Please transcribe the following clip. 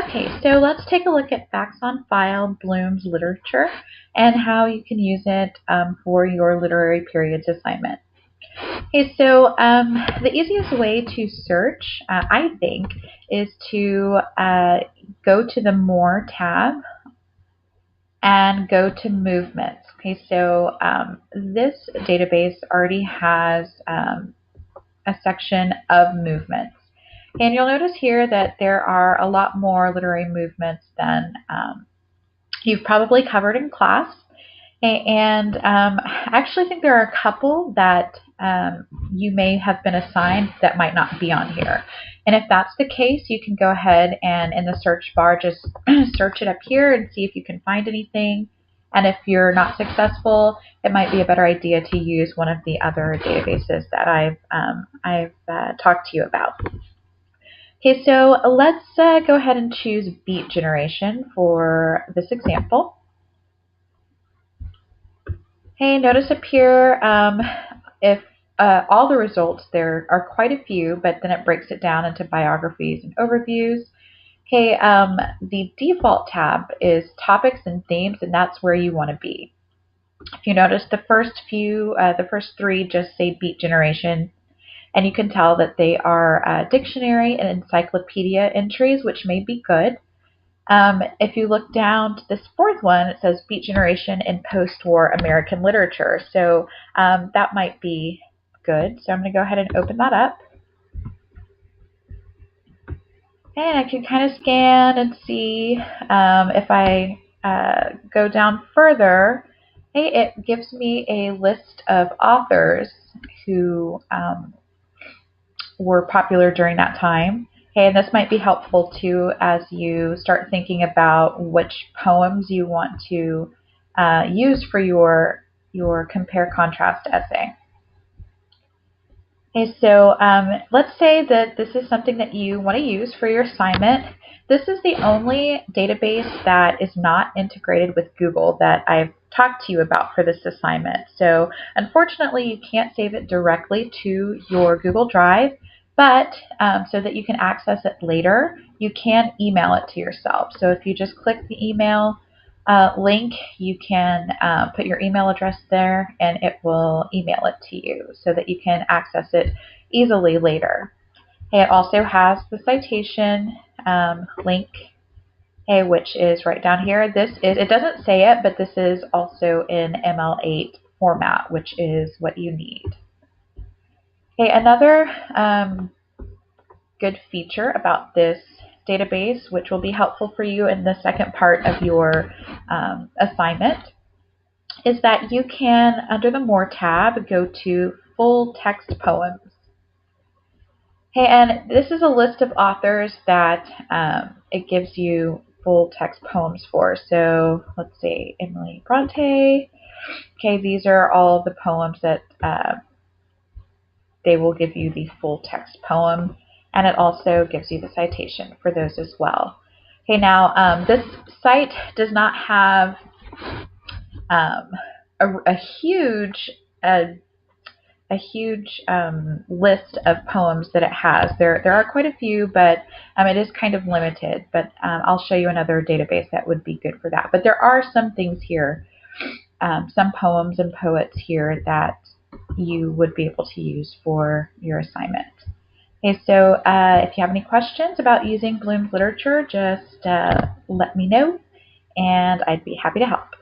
Okay, so let's take a look at Facts on File, Bloom's Literature, and how you can use it for your literary periods assignment. Okay, so the easiest way to search, I think, is to go to the More tab and go to Movements. Okay, so this database already has a section of movements. And you'll notice here that there are a lot more literary movements than you've probably covered in class. And I actually think there are a couple that you may have been assigned that might not be on here. And if that's the case, you can go ahead and in the search bar just search it up here and see if you can find anything. And if you're not successful, it might be a better idea to use one of the other databases that I've talked to you about. Okay, so let's go ahead and choose Beat Generation for this example. Okay, notice up here if all the results, there are quite a few, but then it breaks it down into biographies and overviews. Okay, the default tab is topics and themes, and that's where you want to be. If you notice, the first three just say Beat Generation, and you can tell that they are dictionary and encyclopedia entries, which may be good. If you look down to this fourth one, it says Beat Generation in Post-War American Literature. So that might be good. So I'm going to go ahead and open that up. And I can kind of scan and see if I go down further, it gives me a list of authors who were popular during that time. Okay, and this might be helpful too as you start thinking about which poems you want to use for your compare-contrast essay. Okay, so let's say that this is something that you want to use for your assignment. This is the only database that is not integrated with Google that I've talked to you about for this assignment. So unfortunately, you can't save it directly to your Google Drive, but so that you can access it later, you can email it to yourself. So if you just click the email link, you can put your email address there and it will email it to you so that you can access it easily later. It also has the citation link, which is right down here. It doesn't say it, but this is also in ML8 format, which is what you need. Okay, another good feature about this database, which will be helpful for you in the second part of your assignment, is that you can, under the More tab, go to Full Text Poems. Okay, and this is a list of authors that it gives you full text poems for. So let's see, Emily Bronte. Okay, these are all the poems that they will give you the full text poem, and it also gives you the citation for those as well. Okay, now this site does not have a huge list of poems that it has. There are quite a few, but it is kind of limited. But I'll show you another database that would be good for that. But there are some things here, some poems and poets here that you would be able to use for your assignment. Okay, so if you have any questions about using Bloom's Literature, just let me know, and I'd be happy to help.